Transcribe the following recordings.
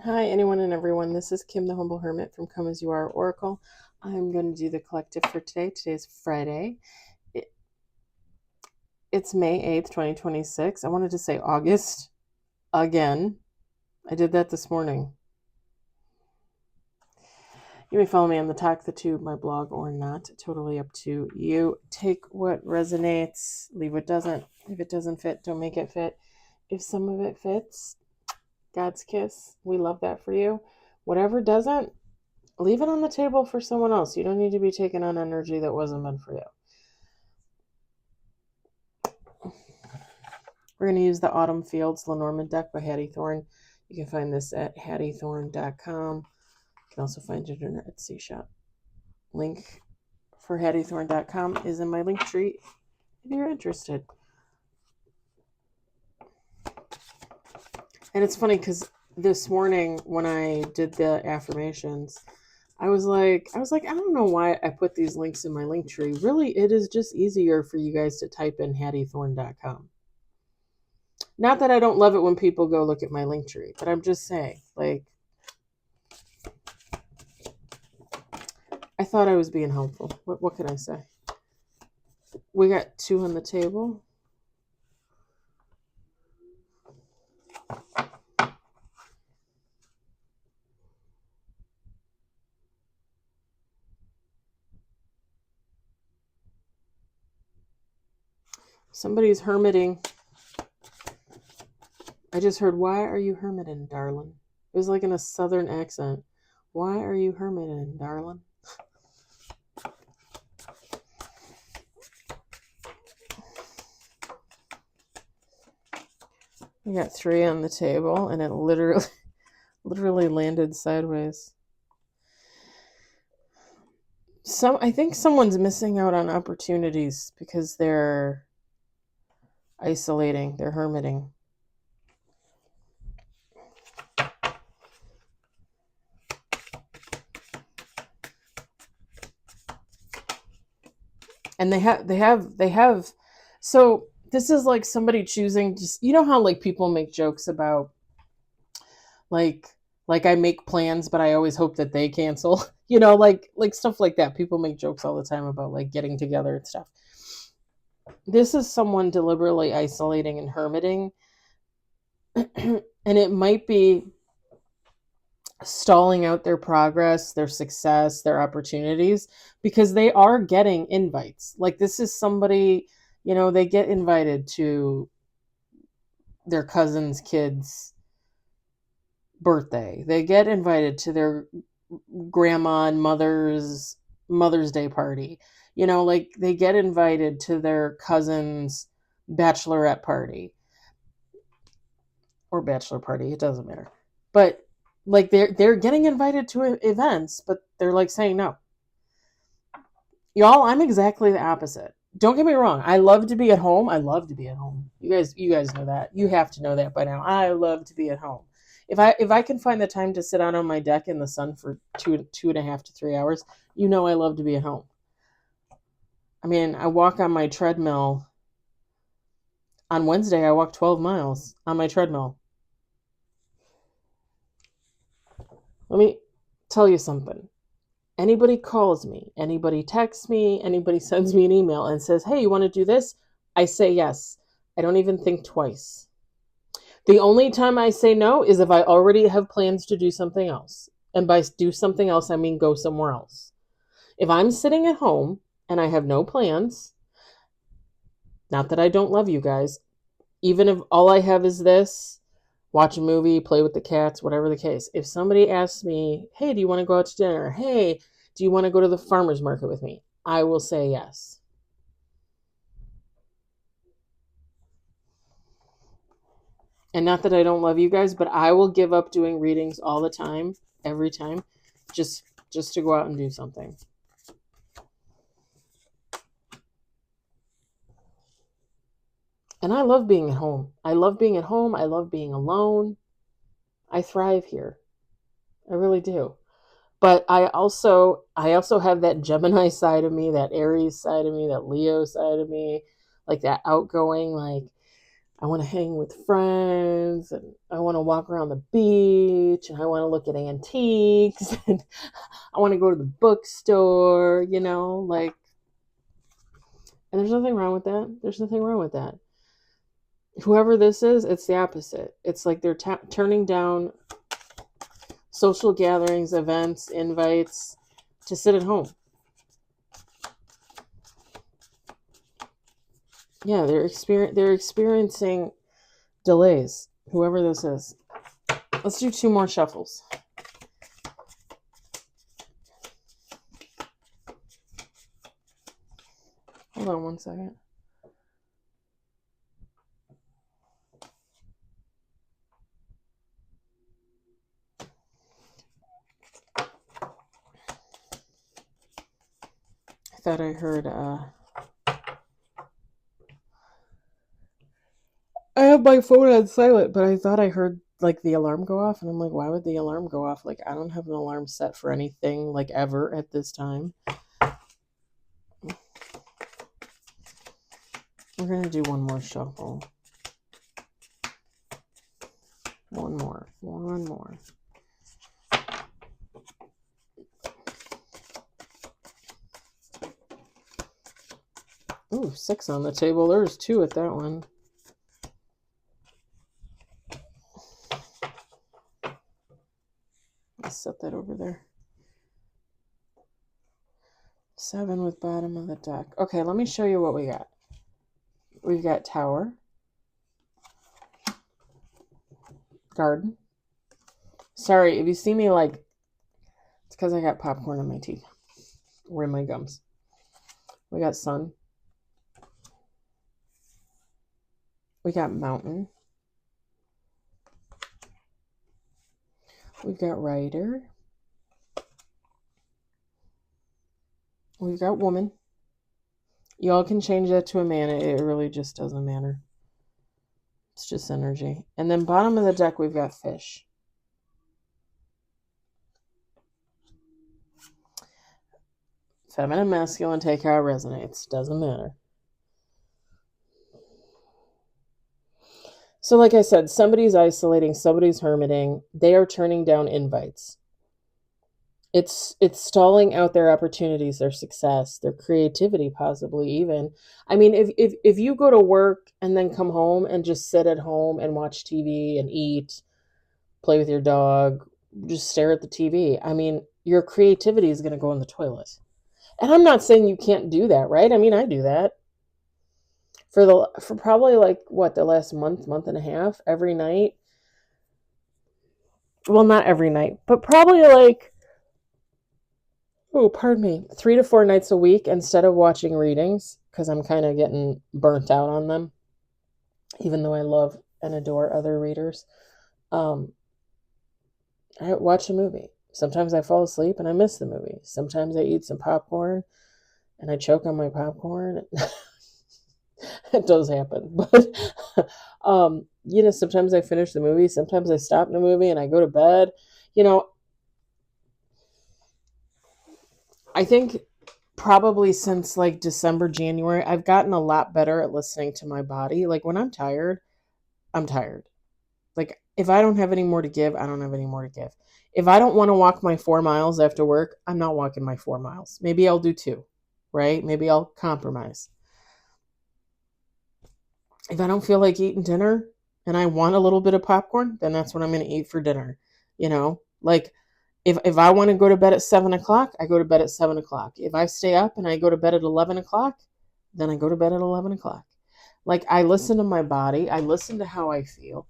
Hi, anyone and everyone. This is Kim, the Humble Hermit from Come As You Are Oracle. I'm going to do the collective for today. Today's Friday. It's May 8th, 2026. I wanted to say August again. I did that this morning. You may follow me on the Talk the Tube, my blog, or not. Totally up to you. Take what resonates, leave what doesn't. If it doesn't fit, don't make it fit. If some of it fits, God's kiss. We love that for you. Whatever doesn't, leave it on the table for someone else. You don't need to be taking on energy that wasn't meant for you. We're going to use the Autumn Fields Lenormand deck by Hattie Thorne. You can find this at hattiethorne.com. You can also find it in our Etsy shop. Link for hattiethorne.com is in my link tree if you're interested. And it's funny because this morning when I did the affirmations, I was like, I don't know why I put these links in my link tree. Really, it is just easier for you guys to type in hattiethorne.com. Not that I don't love it when people go look at my link tree, but I'm just saying, like, I thought I was being helpful. What can I say? We got 2 on the table. Somebody's hermiting. I just heard, why are you hermiting, darling? It was like in a southern accent. Why are you hermiting, darling? We got 3 on the table, and it literally landed sideways. I think someone's missing out on opportunities because they're isolating, they're hermiting. And they have so this is like somebody choosing, just, you know how like people make jokes about like I make plans but I always hope that they cancel. Like stuff like that. People make jokes all the time about like getting together and stuff. This is someone deliberately isolating and hermiting. And it might be stalling out their progress, their success, their opportunities, because they are getting invites. Like, this is somebody, they get invited to their cousin's kid's birthday. They get invited to their grandma and Mother's Day party. Like, they get invited to their cousin's bachelorette party or bachelor party. It doesn't matter. But like, they're getting invited to events, but they're like saying no. Y'all, I'm exactly the opposite. Don't get me wrong. I love to be at home. I love to be at home. You guys know that. You have to know that by now. I love to be at home. If I can find the time to sit out on my deck in the sun for 2.5 to 3 hours, I love to be at home. I mean, I walk on my treadmill. On Wednesday, I walked 12 miles on my treadmill. Let me tell you something. Anybody calls me, anybody texts me, anybody sends me an email and says, hey, you want to do this? I say yes. I don't even think twice. The only time I say no is if I already have plans to do something else. And by do something else, I mean go somewhere else. If I'm sitting at home and I have no plans, not that I don't love you guys, even if all I have is this, watch a movie, play with the cats, whatever the case. If somebody asks me, hey, do you want to go out to dinner? Hey, do you want to go to the farmer's market with me? I will say yes. And not that I don't love you guys, but I will give up doing readings all the time, every time, just to go out and do something. And I love being at home. I love being at home. I love being alone. I thrive here. I really do. But I also have that Gemini side of me, that Aries side of me, that Leo side of me, like that outgoing, like, I want to hang with friends, and I want to walk around the beach, and I want to look at antiques, and I want to go to the bookstore, like, and there's nothing wrong with that. There's nothing wrong with that. Whoever this is, it's the opposite. It's like they're turning down social gatherings, events, invites to sit at home. Yeah, they're experiencing delays. Whoever this is. Let's do 2 more shuffles. Hold on 1 second. I thought I heard I have my phone on silent, but I thought I heard like the alarm go off, and I'm like, why would the alarm go off? Like, I don't have an alarm set for anything like ever at this time. We're gonna do 1 more shuffle. One more. Ooh, 6 on the table. There's 2 at that one. Let's set that over there. 7 with bottom of the deck. Okay, let me show you what we got. We've got Tower, Garden. Sorry, if you see me like, it's because I got popcorn in my teeth or in my gums. We got Sun. We got Mountain. We've got Rider. We've got Woman. Y'all can change that to a man. It really just doesn't matter. It's just energy. And then bottom of the deck, we've got Fish. Feminine, masculine, take how it resonates. Doesn't matter. So like I said, somebody's isolating, somebody's hermiting. They are turning down invites. It's stalling out their opportunities, their success, their creativity, possibly even. I mean, if you go to work and then come home and just sit at home and watch TV and eat, play with your dog, just stare at the TV, I mean, your creativity is going to go in the toilet. And I'm not saying you can't do that, right? I mean, I do that. For probably like the last month and a half, every night. Well, not every night, but probably like, oh, pardon me, 3 to 4 nights a week instead of watching readings, because I'm kind of getting burnt out on them, even though I love and adore other readers. I watch a movie. Sometimes I fall asleep and I miss the movie. Sometimes I eat some popcorn and I choke on my popcorn. It does happen. But, sometimes I finish the movie. Sometimes I stop the movie and I go to bed. I think probably since like December, January, I've gotten a lot better at listening to my body. Like when I'm tired, I'm tired. Like if I don't have any more to give, I don't have any more to give. If I don't want to walk my 4 miles after work, I'm not walking my 4 miles. Maybe I'll do 2, right? Maybe I'll compromise. If I don't feel like eating dinner and I want a little bit of popcorn, then that's what I'm going to eat for dinner. Like if I want to go to bed at 7 o'clock, I go to bed at 7 o'clock. If I stay up and I go to bed at 11 o'clock, then I go to bed at 11 o'clock. Like I listen to my body. I listen to how I feel.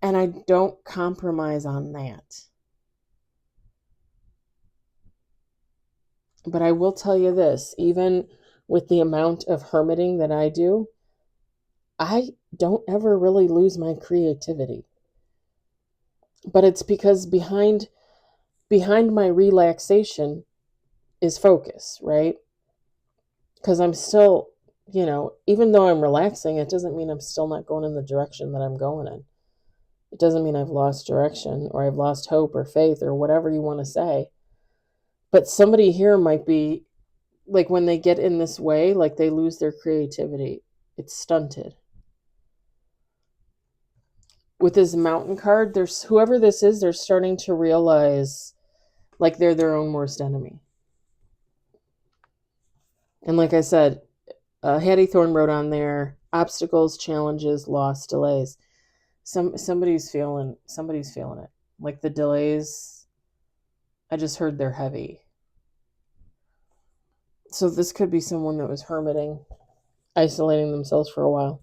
And I don't compromise on that. But I will tell you this, even with the amount of hermiting that I do, I don't ever really lose my creativity. But it's because behind my relaxation is focus, right? Because I'm still, even though I'm relaxing, it doesn't mean I'm still not going in the direction that I'm going in. It doesn't mean I've lost direction or I've lost hope or faith or whatever you want to say. But somebody here might be, like when they get in this way, like they lose their creativity. It's stunted. with this mountain card, there's whoever this is, they're starting to realize like they're their own worst enemy. And like I said, Hattie Thorne wrote on there, obstacles, challenges, loss, delays. Somebody's feeling it. Like the delays, I just heard they're heavy. So this could be someone that was hermiting, isolating themselves for a while.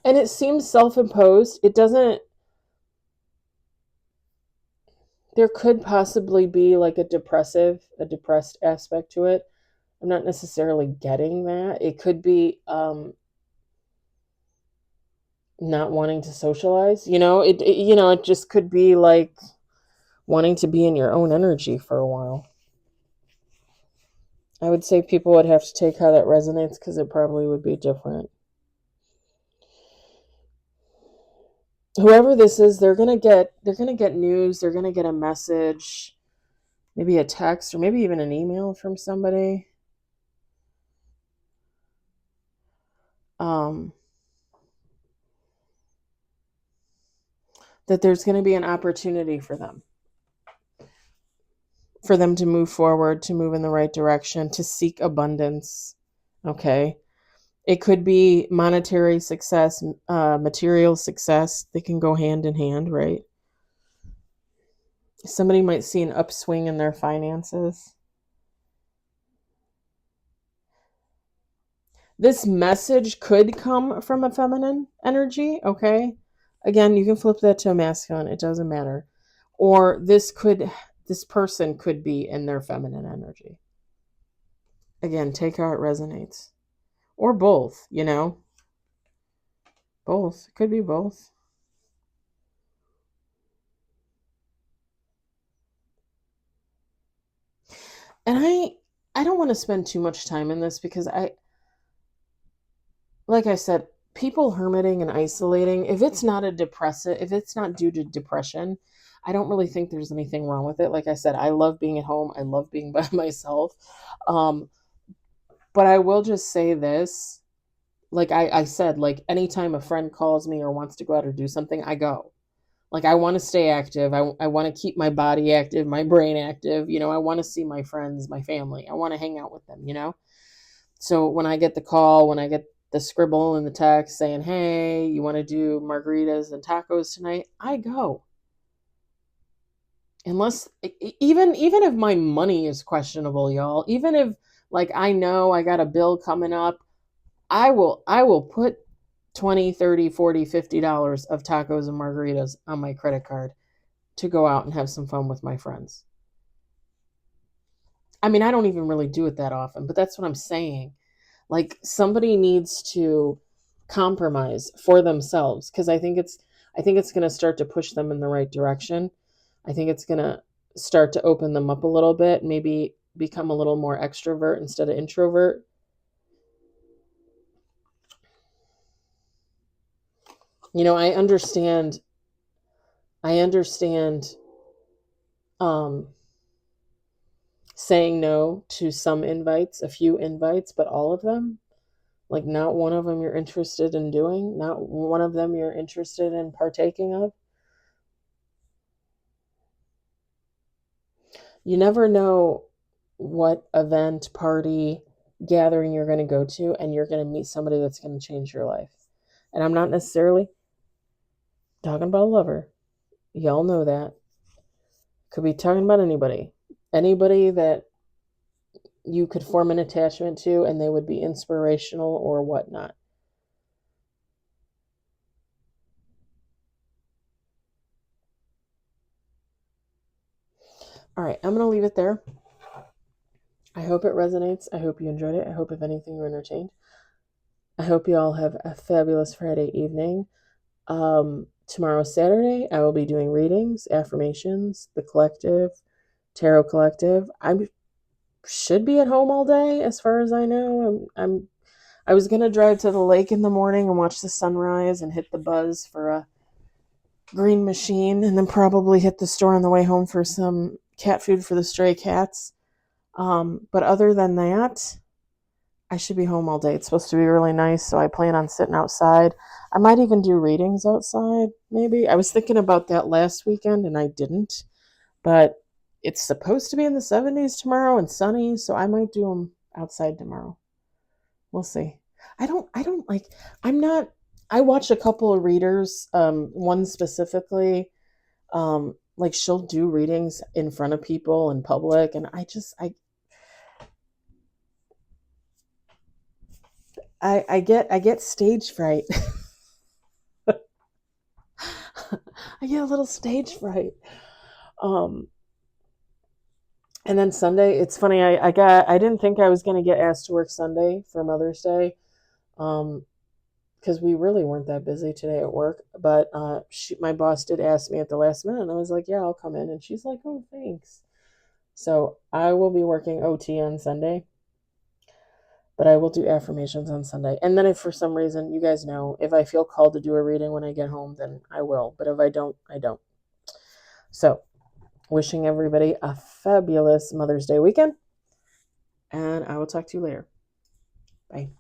And it seems self-imposed. It doesn't, there could possibly be like a depressed aspect to it. I'm not necessarily getting that. It could be not wanting to socialize. It just could be like wanting to be in your own energy for a while. I would say people would have to take how that resonates because it probably would be different. Whoever this is, they're gonna get news. They're gonna get a message, maybe a text, or maybe even an email from somebody. That there's going to be an opportunity for them to move forward, to move in the right direction, to seek abundance. Okay. It could be monetary success, material success. They can go hand in hand, right? Somebody might see an upswing in their finances. This message could come from a feminine energy, okay? Again, you can flip that to a masculine. It doesn't matter. Or this person could be in their feminine energy. Again, take how it resonates. Or both, Both. It could be both. And I don't want to spend too much time in this because like I said, people hermiting and isolating, if it's not due to depression, I don't really think there's anything wrong with it. Like I said, I love being at home. I love being by myself. But I will just say this, like I said, like anytime a friend calls me or wants to go out or do something, I go. Like I want to stay active. I want to keep my body active, my brain active. I want to see my friends, my family. I want to hang out with them, So when I get the call, when I get the scribble in the text saying, hey, you want to do margaritas and tacos tonight? I go. Unless, even if my money is questionable, y'all, even if like I know I got a bill coming up, I will put $20, $30, $40, $50 of tacos and margaritas on my credit card to go out and have some fun with my friends. I mean, I don't even really do it that often, but that's what I'm saying. Like somebody needs to compromise for themselves because I think it's going to start to push them in the right direction. I think it's going to start to open them up a little bit, maybe become a little more extrovert instead of introvert. I understand saying no to some invites, a few invites, but all of them, like not one of them you're interested in doing, not one of them you're interested in partaking of. You never know what event, party, gathering you're going to go to, and you're going to meet somebody that's going to change your life. And I'm not necessarily talking about a lover. Y'all know that. Could be talking about anybody that you could form an attachment to and they would be inspirational or whatnot. All right, I'm going to leave it there. I hope it resonates. I hope you enjoyed it. I hope, if anything, you're entertained. I hope you all have a fabulous Friday evening. Tomorrow, Saturday, I will be doing readings, affirmations, the collective, tarot collective. I should be at home all day, as far as I know. I was gonna drive to the lake in the morning and watch the sunrise and hit the Buzz for a green machine, and then probably hit the store on the way home for some cat food for the stray cats. But other than that, I should be home all day. It's supposed to be really nice, so I plan on sitting outside. I might even do readings outside, maybe. I was thinking about that last weekend and I didn't, but it's supposed to be in the 70s tomorrow and sunny, so I might do them outside tomorrow. We'll see. I don't like I'm not I watch a couple of readers, one specifically, like she'll do readings in front of people in public, and I get stage fright. I get a little stage fright. Um, and then Sunday, it's funny. I didn't think I was gonna get asked to work Sunday for Mother's Day, um, because we really weren't that busy today at work. But my boss did ask me at the last minute, and I was like, "Yeah, I'll come in." And she's like, "Oh, thanks." So I will be working OT on Sunday, but I will do affirmations on Sunday. And then if for some reason, you guys know, if I feel called to do a reading when I get home, then I will. But if I don't, I don't. So, wishing everybody a fabulous Mother's Day weekend, and I will talk to you later. Bye.